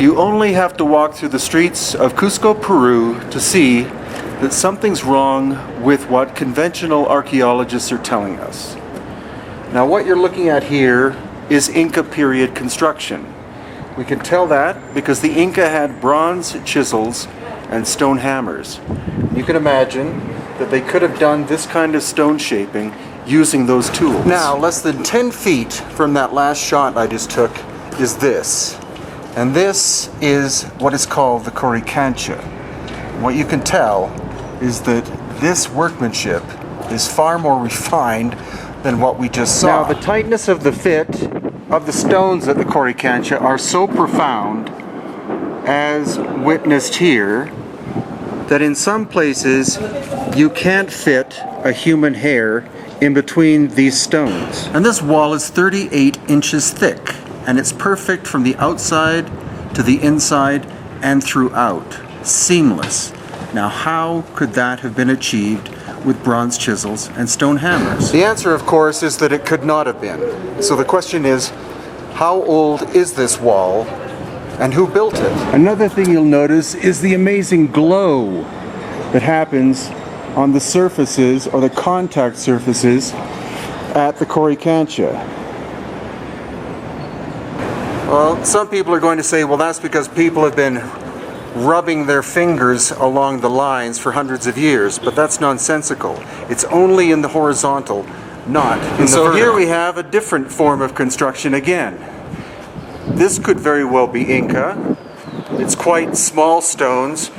You only have to walk through the streets of Cusco, Peru to see that something's wrong with what conventional archaeologists are telling us. Now what you're looking at here is Inca period construction. We can tell that because the Inca had bronze chisels and stone hammers. You can imagine that they could have done this kind of stone shaping using those tools. Now, less than 10 feet from that last shot I just took is this. And this is what is called the Coricancha. What you can tell is that this workmanship is far more refined than what we just saw. Now, the tightness of the fit of the stones at the Coricancha are so profound, as witnessed here, that in some places you can't fit a human hair in between these stones. And this wall is 38 inches thick, and it's perfect from the outside to the inside and throughout. Seamless. Now, how could that have been achieved with bronze chisels and stone hammers? The answer, of course, is that it could not have been. So the question is, how old is this wall and who built it? Another thing you'll notice is the amazing glow that happens on the surfaces or the contact surfaces at the Coricancha. Well, some people are going to say, well, that's because people have been rubbing their fingers along the lines for hundreds of years, but that's nonsensical. It's only in the horizontal, not in the vertical. So here we have a different form of construction again. This could very well be Inca. It's quite small stones,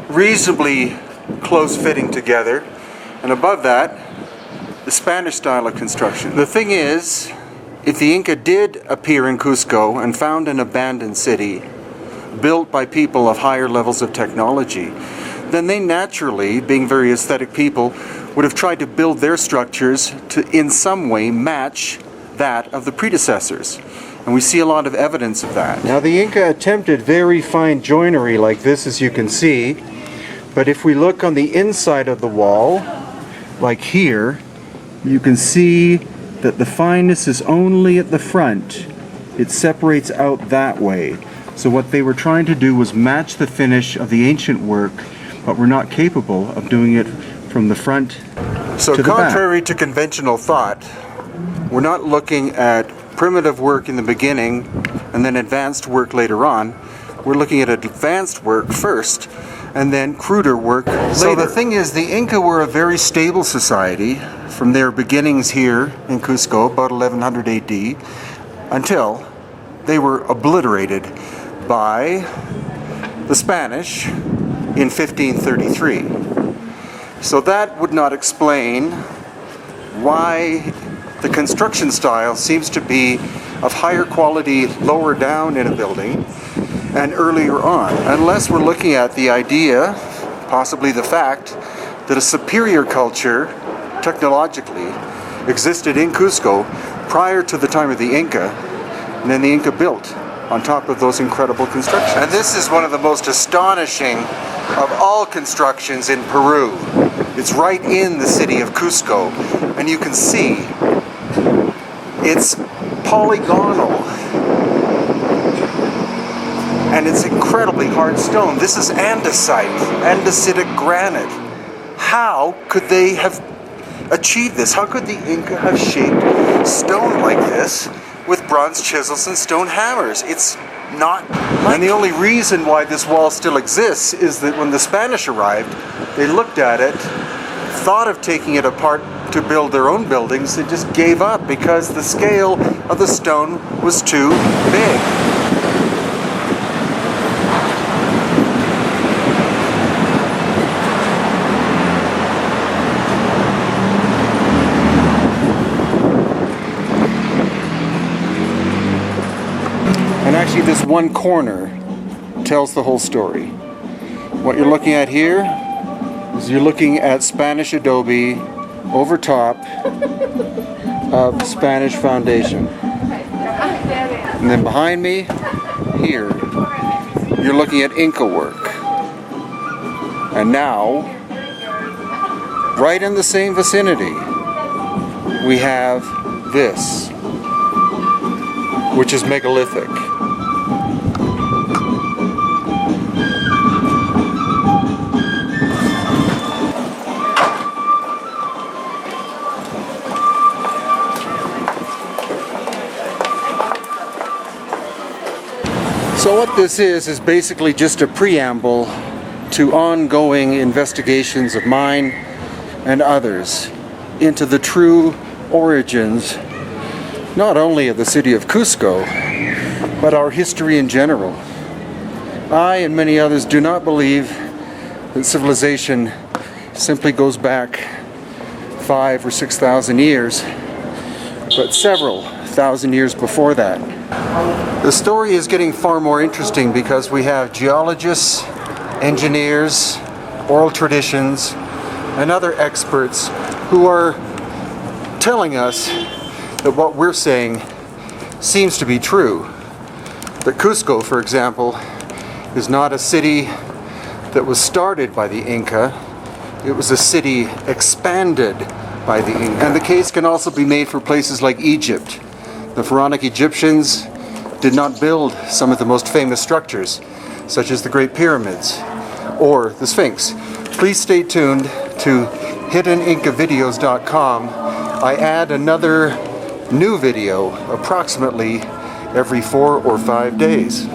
reasonably close fitting together, and above that, the Spanish style of construction. The thing is, if the Inca did appear in Cusco and found an abandoned city built by people of higher levels of technology, then they naturally, being very aesthetic people, would have tried to build their structures to in some way match that of the predecessors. And we see a lot of evidence of that. Now, the Inca attempted very fine joinery like this, as you can see, but if we look on the inside of the wall, like here, you can see that the fineness is only at the front. It separates out that way. So what they were trying to do was match the finish of the ancient work, but were not capable of doing it from the front to the back. So contrary to conventional thought, we're not looking at primitive work in the beginning and then advanced work later on. We're looking at advanced work first and then cruder work later. So the thing is, the Inca were a very stable society from their beginnings here in Cusco, about 1100 AD, until they were obliterated by the Spanish in 1533. So that would not explain why the construction style seems to be of higher quality lower down in a building and earlier on, unless we're looking at the idea, possibly the fact, that a superior culture, technologically, existed in Cusco prior to the time of the Inca, and then the Inca built on top of those incredible constructions. And this is one of the most astonishing of all constructions in Peru. It's right in the city of Cusco, and you can see it's polygonal, and it's incredibly hard stone. This is andesite, andesitic granite. How could they have achieved this? How could the Inca have shaped stone like this with bronze chisels and stone hammers? It's not likely. And the only reason why this wall still exists is that when the Spanish arrived, they looked at it, thought of taking it apart to build their own buildings, and just gave up because the scale of the stone was too big. And actually, this one corner tells the whole story. What you're looking at here is you're looking at Spanish adobe over top of Spanish foundation. And then behind me, here, you're looking at Inca work. And now, right in the same vicinity, we have this, which is megalithic. So what this is basically just a preamble to ongoing investigations of mine and others into the true origins, not only of the city of Cusco, but our history in general. I and many others do not believe that civilization simply goes back 5,000 or 6,000 years, but several thousand years before that. The story is getting far more interesting because we have geologists, engineers, oral traditions, and other experts who are telling us that what we're saying seems to be true. That Cusco, for example, is not a city that was started by the Inca. It was a city expanded by the Inca. And the case can also be made for places like Egypt. The pharaonic Egyptians did not build some of the most famous structures, such as the Great Pyramids or the Sphinx. Please stay tuned to hiddenincavideos.com. I add another new video approximately every 4 or 5 days.